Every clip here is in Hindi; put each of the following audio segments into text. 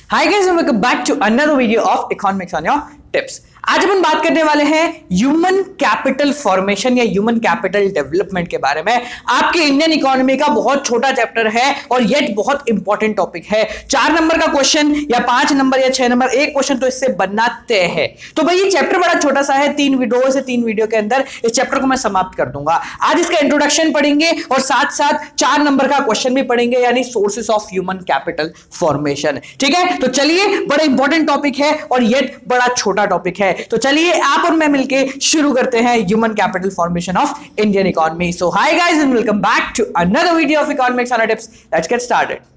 Hi guys and welcome back to another video of Economics on your Tips। आज अपन बात करने वाले हैं ह्यूमन कैपिटल फॉर्मेशन या ह्यूमन कैपिटल डेवलपमेंट के बारे में। आपके इंडियन इकोनॉमी का बहुत छोटा चैप्टर है और येट बहुत इंपॉर्टेंट टॉपिक है। 4 नंबर का क्वेश्चन या 5 नंबर या 6 नंबर एक क्वेश्चन तो इससे बनना तय है। तो भाई ये चैप्टर बड़ा छोटा सा है, 3 वीडियो के अंदर इस चैप्टर को मैं समाप्त कर दूंगा। आज इसका इंट्रोडक्शन पढ़ेंगे और साथ साथ 4 नंबर का क्वेश्चन भी पढ़ेंगे, यानी sources of human capital formation. ठीक है, तो चलिए, बड़ा इंपॉर्टेंट टॉपिक है और येट बड़ा छोटा टॉपिक है। तो चलिए आप और मैं मिलके शुरू करते हैं human capital formation of Indian economy. So hi guys and welcome back to another video of economics on tips. Let's get started.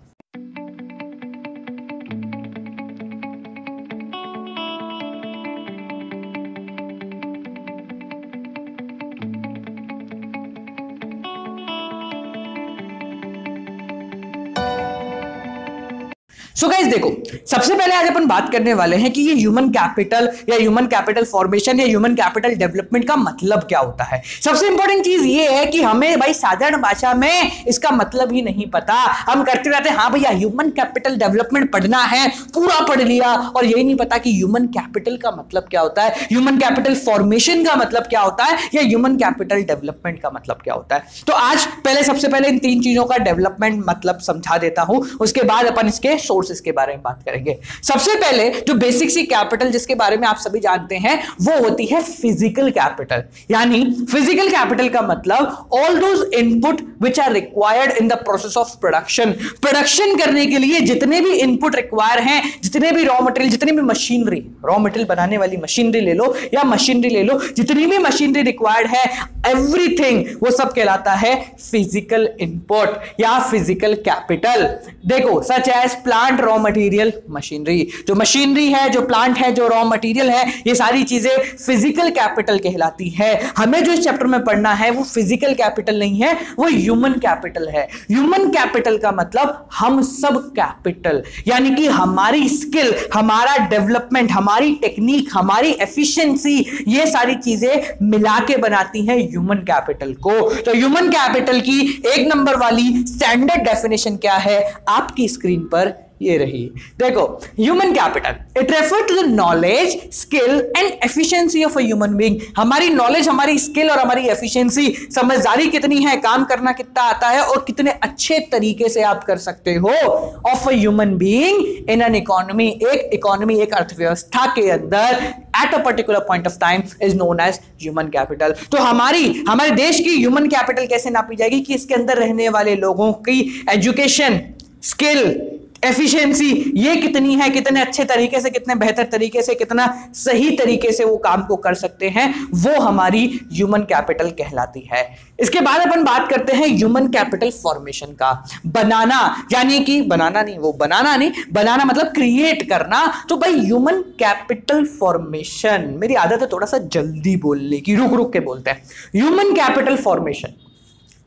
So guys देखो, सबसे पहले आज अपन बात करने वाले हैं कि ये ह्यूमन कैपिटल या ह्यूमन कैपिटल फॉर्मेशन या ह्यूमन कैपिटल डेवलपमेंट का मतलब क्या होता है। सबसे इंपॉर्टेंट चीज ये है कि हमें भाई साधारण भाषा में इसका मतलब ही नहीं पता। हम करते रहते हैं हाँ भैया ह्यूमन कैपिटल डेवलपमेंट पढ़ना है, पूरा पढ़ लिया, और यही नहीं पता कि ह्यूमन कैपिटल का मतलब क्या होता है, ह्यूमन कैपिटल फॉर्मेशन का मतलब क्या होता है, या ह्यूमन कैपिटल डेवलपमेंट का मतलब क्या होता है। तो आज सबसे पहले इन 3 चीजों का डेवलपमेंट मतलब समझा देता हूं, उसके बाद अपन इसके इसके बारे में बात करेंगे। सबसे पहले जो बेसिक सी कैपिटल जिसके बारे में आप सभी जानते हैं वो होती है फिजिकल कैपिटल। यानी फिजिकल कैपिटल का मतलब all those input which are required in the process of production. Production करने के लिए जितने भी इनपुट रिक्वायर हैं, जितने भी रॉ मटेरियल, जितनी भी मशीनरी, रॉ मटेरियल बनाने वाली मशीनरी ले लो या मशीनरी ले लो, जितनी भी मशीनरी रिक्वायर्ड है, एवरीथिंग, वो सब कहलाता है फिजिकल इनपुट या फिजिकल कैपिटल। देखो, such as plant, raw material, machinery. जो मशीनरी है, जो प्लांट है, जो रॉ मटेरियल है, ये सारी चीजें फिजिकल कैपिटल कहलाती है। हमें जो इस चैप्टर में पढ़ना है वो फिजिकल कैपिटल नहीं है, वो ह्यूमन कैपिटल है। ह्यूमन कैपिटल का मतलब हम सब कैपिटल, यानी कि हमारी स्किल, हमारा डेवलपमेंट, हमारी टेक्निक, हमारी एफिशिएंसी, ये सारी चीजें मिला के बनाती हैं ह्यूमन कैपिटल को। तो ह्यूमन कैपिटल की 1 नंबर वाली स्टैंडर्ड डेफिनेशन क्या है, आपकी स्क्रीन पर ये रही। देखो, human capital it refer to the knowledge, skill and efficiency of a human being. हमारी नॉलेज, हमारी स्किल और हमारी एफिशिएंसी, समझदारी कितनी है, काम करना कितना आता है और कितने अच्छे तरीके से आप कर सकते हो of a human being in an economy. एक इकोनॉमी, एक अर्थव्यवस्था के अंदर at a particular point of time is known as human capital. तो हमारे देश की ह्यूमन कैपिटल कैसे नापी जाएगी कि इसके अंदर रहने वाले लोगों की एजुकेशन, स्किल, एफिशिएंसी ये कितनी है, कितने अच्छे तरीके से, कितने बेहतर तरीके से, कितना सही तरीके से वो काम को कर सकते हैं, वो हमारी ह्यूमन कैपिटल कहलाती है। इसके बाद अपन बात करते हैं ह्यूमन कैपिटल फॉर्मेशन का। बनाना, यानी कि बनाना मतलब क्रिएट करना। तो भाई ह्यूमन कैपिटल फॉर्मेशन, मेरी आदत है थोड़ा सा जल्दी बोलने की, रुक रुक के बोलते हैं। ह्यूमन कैपिटल फॉर्मेशन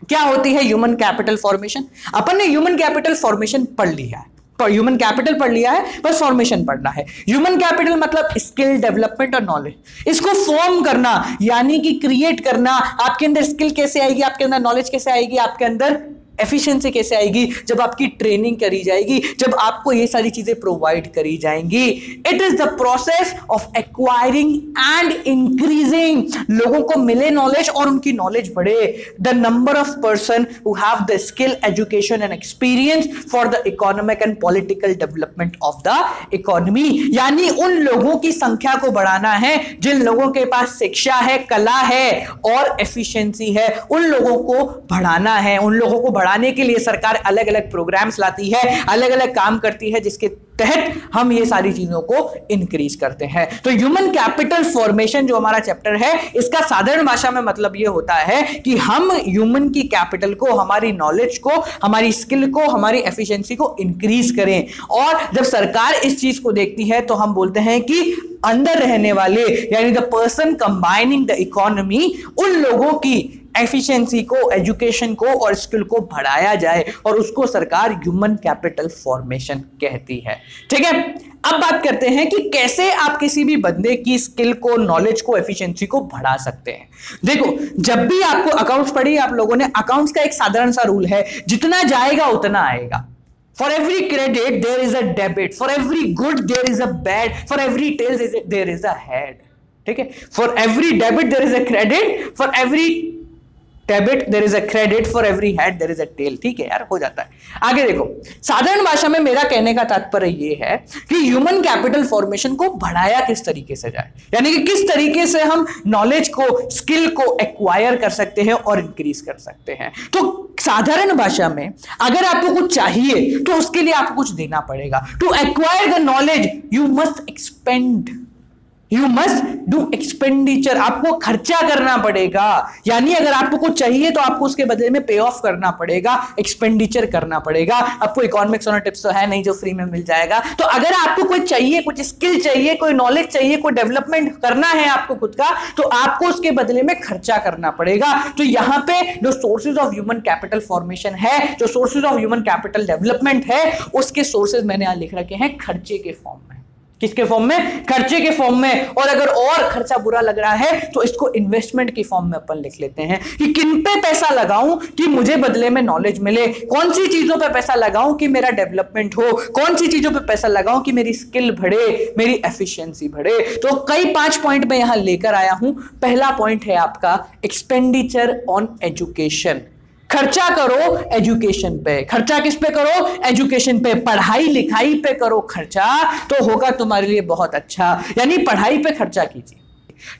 क्या होती है? ह्यूमन कैपिटल फॉर्मेशन, अपन ने ह्यूमन कैपिटल फॉर्मेशन पढ़ लिया है, ह्यूमन कैपिटल पढ़ लिया है, बस फॉर्मेशन पढ़ना है। ह्यूमन कैपिटल मतलब स्किल, डेवलपमेंट और नॉलेज। इसको फॉर्म करना यानी कि क्रिएट करना। आपके अंदर स्किल कैसे आएगी, आपके अंदर नॉलेज कैसे आएगी, आपके अंदर एफिशिएंसी कैसे आएगी? जब आपकी ट्रेनिंग करी जाएगी, जब आपको ये सारी चीजें प्रोवाइड करी जाएंगी। It is the process of acquiring and increasing, लोगों को मिले नॉलेज और उनकी नॉलेज बढ़े। The number of person who have the skill, education and experience for the economic and political development of the economy, यानी उन लोगों की संख्या को बढ़ाना है जिन लोगों के पास शिक्षा है, कला है और एफिशिएंसी है। उन लोगों को बढ़ाना है। उन लोगों को बढ़ाने के लिए सरकार अलग अलग प्रोग्राम्स लाती है, अलग अलग काम करती है, जिसके तहत हम ये सारी चीजों को इंक्रीज करते हैं। तो ह्यूमन कैपिटल फॉर्मेशन जो हमारा चैप्टर है, इसका साधारण भाषा में मतलब ये होता है कि हम ह्यूमन की कैपिटल को, हमारी नॉलेज को, हमारी स्किल को, हमारी एफिशिएंसी को इंक्रीज करें। और जब सरकार इस चीज को देखती है तो हम बोलते हैं कि अंदर रहने वाले, यानी the person combining the economy, उन लोगों की एफिशिएंसी को, एजुकेशन को और स्किल को बढ़ाया जाए, और उसको सरकार ह्यूमन कैपिटल फॉर्मेशन कहती है। ठीक है, अब बात करते हैं कि कैसे आप किसी भी बंदे की स्किल को, नॉलेज को, एफिशिएंसी को बढ़ा सकते हैं। देखो, जब भी आपको अकाउंट्स पढ़ी आप लोगों ने, अकाउंट्स का एक साधारण सा रूल है, जितना जाएगा उतना आएगा। For every credit there is a debit, for every good there is a bad, for every tail there is a head। ठीक है, for every debit there is a credit, for every debit there is a credit, for every head there is a tail. ठीक है यार, हो जाता है। आगे देखो, साधारण भाषा में मेरा कहने का तात्पर्य यह है कि ह्यूमन कैपिटल फॉर्मेशन को बढ़ाया किस तरीके से जाए, यानी कि किस तरीके से हम नॉलेज को, स्किल को एक्वायर कर सकते हैं और इंक्रीज कर सकते हैं। तो साधारण भाषा में अगर आपको कुछ चाहिए तो उसके लिए आपको कुछ देना पड़ेगा। To acquire the knowledge you must expend, you must do expenditure, आपको खर्चा करना पड़ेगा। यानी अगर आपको कुछ चाहिए तो आपको उसके बदले में पे ऑफ करना पड़ेगा, एक्सपेंडिचर करना पड़ेगा। आपको इकोनॉमिक्स और टिप्स तो है नहीं जो फ्री में मिल जाएगा। तो अगर आपको कुछ चाहिए, कुछ स्किल चाहिए, कोई नॉलेज चाहिए, कोई डेवलपमेंट करना है आपको खुद का, तो आपको उसके बदले में खर्चा करना पड़ेगा। तो यहां पे जो sources of human capital formation है, जो sources of human capital development है, उसके सोर्सेज मैंने यहां लिख रखे हैं खर्चे के फॉर्म में। किसके फॉर्म में? खर्चे के फॉर्म में। और अगर और खर्चा बुरा लग रहा है तो इसको इन्वेस्टमेंट की फॉर्म में अपन लिख लेते हैं कि किन पे पैसा लगाऊं कि मुझे बदले में नॉलेज मिले, कौन सी चीजों पे पैसा लगाऊं कि मेरा डेवलपमेंट हो, कौन सी चीजों पे पैसा लगाऊं कि मेरी स्किल बढ़े, मेरी एफिशिएंसी बढ़े। तो कई 5 पॉइंट मैं यहां लेकर आया हूं। पहला पॉइंट है आपका एक्सपेंडिचर ऑन एजुकेशन। खर्चा करो एजुकेशन पे। खर्चा किस पे करो? एजुकेशन पे, पढ़ाई लिखाई पे करो खर्चा, तो होगा तुम्हारे लिए बहुत अच्छा। यानी पढ़ाई पे खर्चा कीजिए।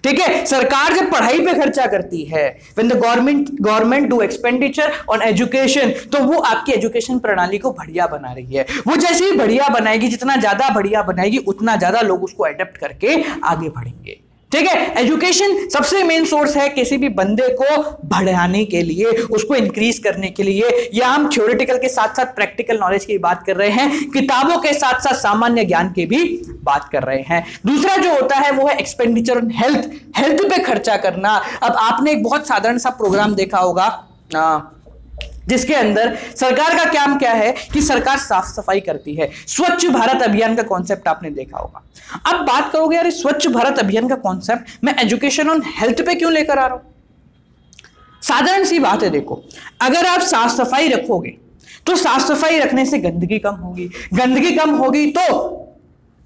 ठीक है, सरकार जब पढ़ाई पे खर्चा करती है, when the government do expenditure on education, तो वो आपकी एजुकेशन प्रणाली को बढ़िया बना रही है। वो जैसे ही बढ़िया बनाएगी, जितना ज्यादा बढ़िया बनाएगी, उतना ज्यादा लोग उसको अडेप्ट करके आगे बढ़ेंगे। ठीक है, एजुकेशन सबसे मेन सोर्स है किसी भी बंदे को बढ़ाने के लिए, उसको इंक्रीज करने के लिए। या हम थ्योरेटिकल के साथ साथ प्रैक्टिकल नॉलेज की बात कर रहे हैं, किताबों के साथ साथ सामान्य ज्ञान की भी बात कर रहे हैं। दूसरा जो होता है वो है एक्सपेंडिचर ऑन हेल्थ। हेल्थ पे खर्चा करना। अब आपने एक बहुत साधारण सा प्रोग्राम देखा होगा जिसके अंदर सरकार का काम क्या है कि सरकार साफ सफाई करती है। स्वच्छ भारत अभियान का कॉन्सेप्ट आपने देखा होगा। अब बात करोगे यार स्वच्छ भारत अभियान का कॉन्सेप्ट मैं एजुकेशन ऑन हेल्थ पे क्यों लेकर आ रहा हूं? साधारण सी बात है, देखो, अगर आप साफ सफाई रखोगे तो साफ सफाई रखने से गंदगी कम होगी, गंदगी कम होगी तो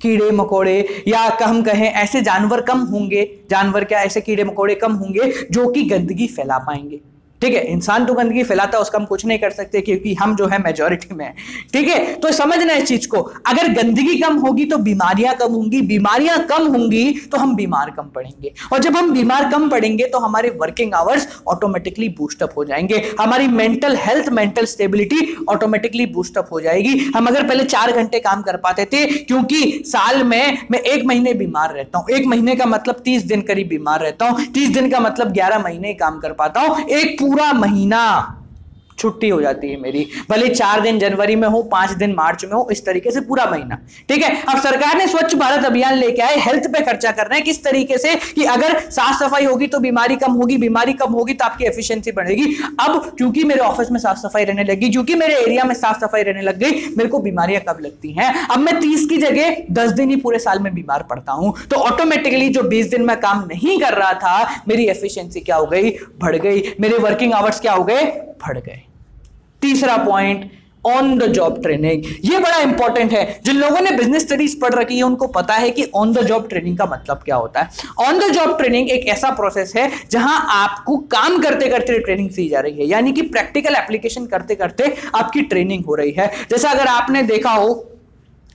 कीड़े मकोड़े या हम कहें ऐसे जानवर कम होंगे। जानवर क्या, ऐसे कीड़े मकोड़े कम होंगे जो कि गंदगी फैला पाएंगे। ठीक है, इंसान तो गंदगी फैलाता है, उसका हम कुछ नहीं कर सकते क्योंकि हम जो है मेजॉरिटी में है। ठीक है, तो समझना इस चीज को, अगर गंदगी कम होगी तो बीमारियां कम होंगी, बीमारियां कम होंगी तो हम बीमार कम पड़ेंगे, और जब हम बीमार कम पड़ेंगे तो हमारे वर्किंग आवर्स ऑटोमेटिकली बूस्टअप हो जाएंगे, हमारी mental health, mental stability automatically boost up हो जाएगी। हम अगर पहले 4 घंटे काम कर पाते थे, क्योंकि साल में मैं 1 महीने बीमार रहता हूं, 1 महीने का मतलब 30 दिन करीब बीमार रहता हूं, 30 दिन का मतलब 11 महीने काम कर पाता हूं, एक पूरा महीना छुट्टी हो जाती है मेरी, भले 4 दिन जनवरी में हो, 5 दिन मार्च में हो, इस तरीके से पूरा महीना। ठीक है, अब सरकार ने स्वच्छ भारत अभियान लेके आए, हेल्थ पे खर्चा कर रहे हैं। किस तरीके से कि अगर साफ सफाई होगी तो बीमारी कम होगी, बीमारी कम होगी तो आपकी एफिशिएंसी बढ़ेगी। अब क्योंकि मेरे ऑफिस में साफ सफाई रहने लगी, क्योंकि मेरे एरिया में साफ सफाई रहने लग गई, मेरे को बीमारियां कब लगती हैं? अब मैं 30 की जगह 10 दिन ही पूरे साल में बीमार पड़ता हूं, तो ऑटोमेटिकली जो 20 दिन में काम नहीं कर रहा था, मेरी एफिशिएंसी क्या हो गई? बढ़ गई। मेरे वर्किंग आवर्स क्या हो गए? बढ़ गए। तीसरा point, on the job training. ये बड़ा इंपॉर्टेंट है। जिन लोगों ने बिजनेस स्टडीज पढ़ रखी है उनको पता है कि ऑन द जॉब ट्रेनिंग का मतलब क्या होता है। ऑन द जॉब ट्रेनिंग एक ऐसा प्रोसेस है जहां आपको काम करते करते ट्रेनिंग दी जा रही है, यानी कि प्रैक्टिकल एप्लीकेशन करते करते आपकी ट्रेनिंग हो रही है। जैसा अगर आपने देखा हो,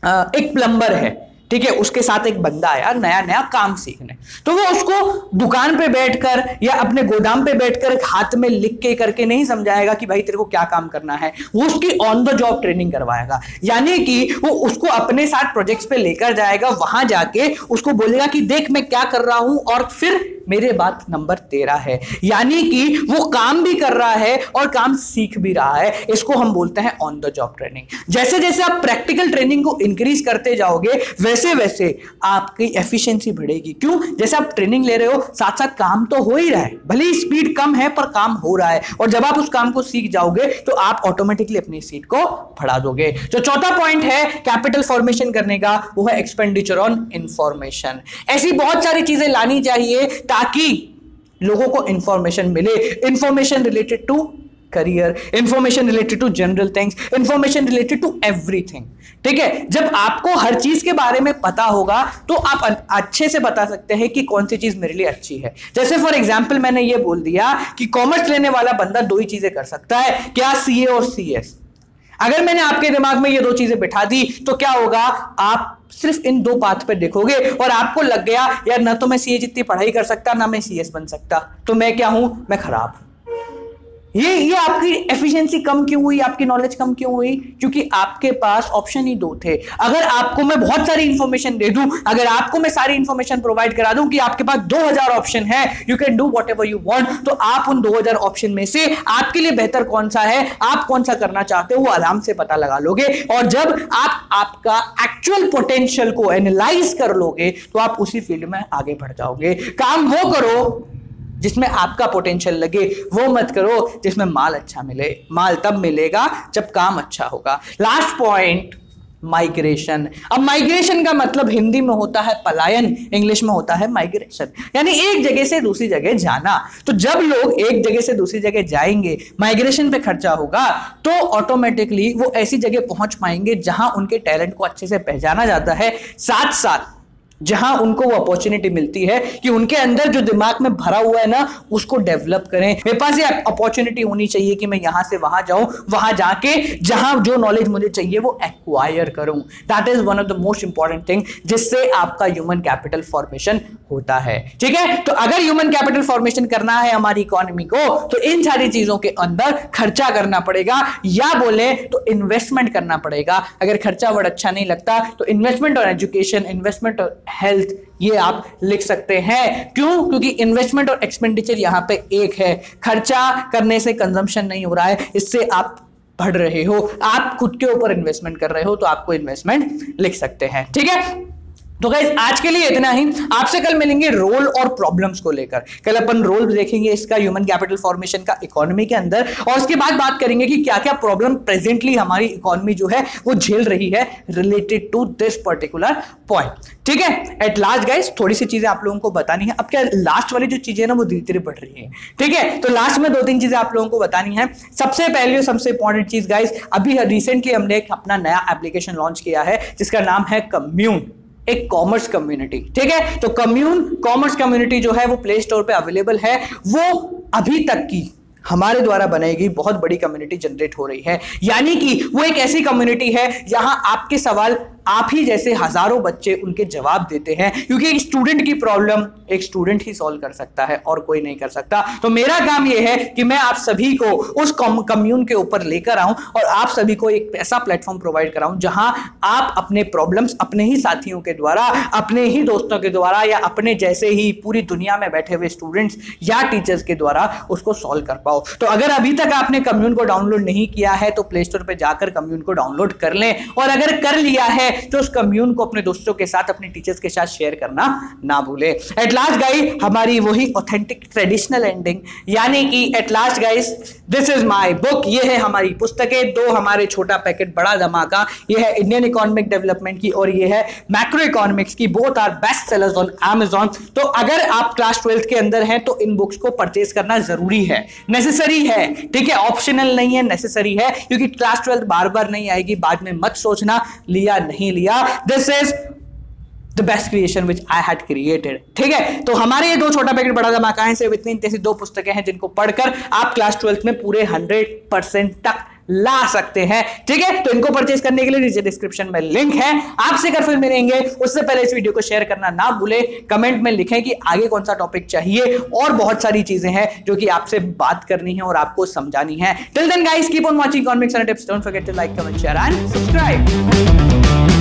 एक प्लम्बर है, ठीक है, उसके साथ एक बंदा आया नया नया काम सीखने, तो वो उसको दुकान पे बैठकर या अपने गोदाम पे बैठकर हाथ में लिख के करके नहीं समझाएगा कि भाई तेरे को क्या काम करना है, वो उसकी ऑन द जॉब ट्रेनिंग करवाएगा। यानी कि वो उसको अपने साथ प्रोजेक्ट्स पे लेकर जाएगा, वहां जाके उसको बोलेगा कि देख मैं क्या कर रहा हूं, और फिर मेरे बात नंबर 13 है, यानी कि वो काम भी कर रहा है और काम सीख भी रहा है। इसको हम बोलते हैं ऑन द जॉब ट्रेनिंग। जैसे जैसे आप प्रैक्टिकल ट्रेनिंग को इंक्रीज करते जाओगे वैसे वैसे आपकी एफिशिएंसी बढ़ेगी। क्यों? जैसे आप ट्रेनिंग ले रहे हो साथ साथ काम तो हो ही रहा है, भले ही स्पीड कम है पर काम हो रहा है, और जब आप उस काम को सीख जाओगे तो आप ऑटोमेटिकली अपनी सीट को बढ़ा दोगे। जो चौथा पॉइंट है कैपिटल फॉर्मेशन करने का, वो है एक्सपेंडिचर ऑन इंफॉर्मेशन। ऐसी बहुत सारी चीजें लानी चाहिए ताकि लोगों को इंफॉर्मेशन मिले, information related to career, information related to general things, information related to everything. ठीक है, जब आपको हर चीज के बारे में पता होगा तो आप अच्छे से बता सकते हैं कि कौन सी चीज मेरे लिए अच्छी है। जैसे फॉर एग्जांपल मैंने ये बोल दिया कि कॉमर्स लेने वाला बंदा दो ही चीजें कर सकता है, क्या? सीए और सीएस। अगर मैंने आपके दिमाग में ये दो चीजें बिठा दी तो क्या होगा, आप सिर्फ इन दो पाथ पे देखोगे और आपको लग गया यार ना तो मैं सीए जितनी पढ़ाई कर सकता ना मैं सीएस बन सकता, तो मैं क्या हूं? मैं खराब हूं। ये आपकी एफिशिएंसी कम क्यों हुई, आपकी नॉलेज कम क्यों हुई? क्योंकि आपके पास ऑप्शन ही दो थे। अगर आपको मैं बहुत सारी इंफॉर्मेशन दे दूं, अगर आपको मैं सारी इंफॉर्मेशन प्रोवाइड करा दूं कि आपके पास 2000 ऑप्शन है, you can do whatever you want, तो आप उन 2000 ऑप्शन में से आपके लिए बेहतर कौन सा है, आप कौन सा करना चाहते हो, वो आराम से पता लगा लोगे। और जब आप आपका एक्चुअल पोटेंशियल को एनालाइज कर लोगे तो आप उसी फील्ड में आगे बढ़ जाओगे। काम वो करो जिसमें आपका पोटेंशियल लगे, वो मत करो जिसमें माल अच्छा मिले। माल तब मिलेगा जब काम अच्छा होगा। Last point, migration. अब माइग्रेशन का मतलब हिंदी में होता है पलायन, इंग्लिश में होता है माइग्रेशन, यानी एक जगह से दूसरी जगह जाना। तो जब लोग एक जगह से दूसरी जगह जाएंगे, माइग्रेशन पे खर्चा होगा, तो ऑटोमेटिकली वो ऐसी जगह पहुंच पाएंगे जहां उनके टैलेंट को अच्छे से पहचाना जाता है, साथ साथ जहां उनको वो अपॉर्चुनिटी मिलती है कि उनके अंदर जो दिमाग में भरा हुआ है ना उसको डेवलप करें। मेरे पास ये अपॉर्चुनिटी होनी चाहिए कि मैं यहां से वहां जाऊं, वहां जाके जहां जो नॉलेज मुझे चाहिए वो एक्वायर करूं। That is one of the most important thing जिससे आपका ह्यूमन कैपिटल फॉर्मेशन होता है। ठीक है, तो अगर ह्यूमन कैपिटल फॉर्मेशन करना है हमारी इकोनॉमी को तो इन सारी चीजों के अंदर खर्चा करना पड़ेगा, या बोले तो इन्वेस्टमेंट करना पड़ेगा। अगर खर्चा वर्ड अच्छा नहीं लगता तो इन्वेस्टमेंट और एजुकेशन, इन्वेस्टमेंट और हेल्थ, ये आप लिख सकते हैं। क्यों? क्योंकि इन्वेस्टमेंट और एक्सपेंडिचर यहां पे एक है। खर्चा करने से कंजम्पशन नहीं हो रहा है, इससे आप बढ़ रहे हो, आप खुद के ऊपर इन्वेस्टमेंट कर रहे हो, तो आपको इन्वेस्टमेंट लिख सकते हैं। ठीक है, तो गाइस आज के लिए इतना ही। आपसे कल मिलेंगे रोल और प्रॉब्लम्स को लेकर। कल अपन रोल देखेंगे इसका ह्यूमन कैपिटल फॉर्मेशन का इकोनॉमी के अंदर, और उसके बाद बात करेंगे कि क्या क्या प्रॉब्लम प्रेजेंटली हमारी इकोनॉमी जो है वो झेल रही है related to this particular point. ठीक है, एट लास्ट गाइस थोड़ी सी चीजें आप लोगों को बतानी है। अब क्या लास्ट वाली जो चीजें ना वो धीरे धीरे बढ़ रही है। ठीक है, तो लास्ट में 2-3 चीजें आप लोगों को बतानी है। सबसे पहले सबसे इंपॉर्टेंट चीज गाइस, अभी रिसेंटली हमने एक अपना नया एप्लीकेशन लॉन्च किया है जिसका नाम है कम्यून, एक कॉमर्स कम्युनिटी। ठीक है, तो कम्यून कॉमर्स कम्युनिटी जो है वो प्ले स्टोर पे अवेलेबल है। वो अभी तक की हमारे द्वारा बनाई बहुत बड़ी कम्युनिटी जनरेट हो रही है, यानी कि वो एक ऐसी कम्युनिटी है जहां आपके सवाल आप ही जैसे हजारों बच्चे उनके जवाब देते हैं, क्योंकि एक स्टूडेंट की प्रॉब्लम एक स्टूडेंट ही सॉल्व कर सकता है और कोई नहीं कर सकता। तो मेरा काम यह है कि मैं आप सभी को उस कम्यून के ऊपर लेकर आऊं और आप सभी को एक ऐसा प्लेटफॉर्म प्रोवाइड कराऊं जहां आप अपने प्रॉब्लम्स अपने ही साथियों के द्वारा, अपने ही दोस्तों के द्वारा, या अपने जैसे ही पूरी दुनिया में बैठे हुए स्टूडेंट्स या टीचर्स के द्वारा उसको सॉल्व कर पाओ। तो अगर अभी तक आपने कम्यून को डाउनलोड नहीं किया है तो प्ले स्टोर पर जाकर कम्यून को डाउनलोड कर लें, और अगर कर लिया है तो उस कम्यून को अपने दोस्तों के साथ, अपने टीचर्स के साथ शेयर करना ना भूले। एट लास्ट गाइस हमारी वही ऑथेंटिक ट्रेडिशनल एंडिंग, यानी कि at last guys this is my book, ये है हमारी पुस्तकें, 2 हमारे छोटा पैकेट बड़ा धमाका, ये है इंडियन इकोनॉमिक डेवलपमेंट की और ये है मैक्रो इकोनॉमिक्स की, both are best sellers on Amazon। तो अगर आप क्लास 12th के अंदर हैं तो इन बुक्स को परचेज करना जरूरी है, नेसेसरी है। ठीक है, ऑप्शनल नहीं है, नेसेसरी है, क्योंकि क्लास 12 बार बार नहीं आएगी, बाद में मत सोचना लिया नहीं लिया। This is the best creation which I had created। ठीक है, तो हमारे ये 2 छोटा पैकेट बड़ा धमाका है, सिर्फ इतनी ऐसी 2 पुस्तकें हैं जिनको पढ़कर आप क्लास 12th में पूरे 100% तक ला सकते हैं। ठीक है, तो इनको परचेज करने के लिए नीचे डिस्क्रिप्शन में लिंक है। आपसे कर फिर मिलेंगे, उससे पहले इस वीडियो को शेयर करना ना भूले, कमेंट में लिखें कि आगे कौन सा टॉपिक चाहिए, और बहुत सारी चीजें हैं जो कि आपसे बात करनी है और आपको समझानी है। Till then guys keep on watching economics and tips, don't forget to like, comment, share and subscribe.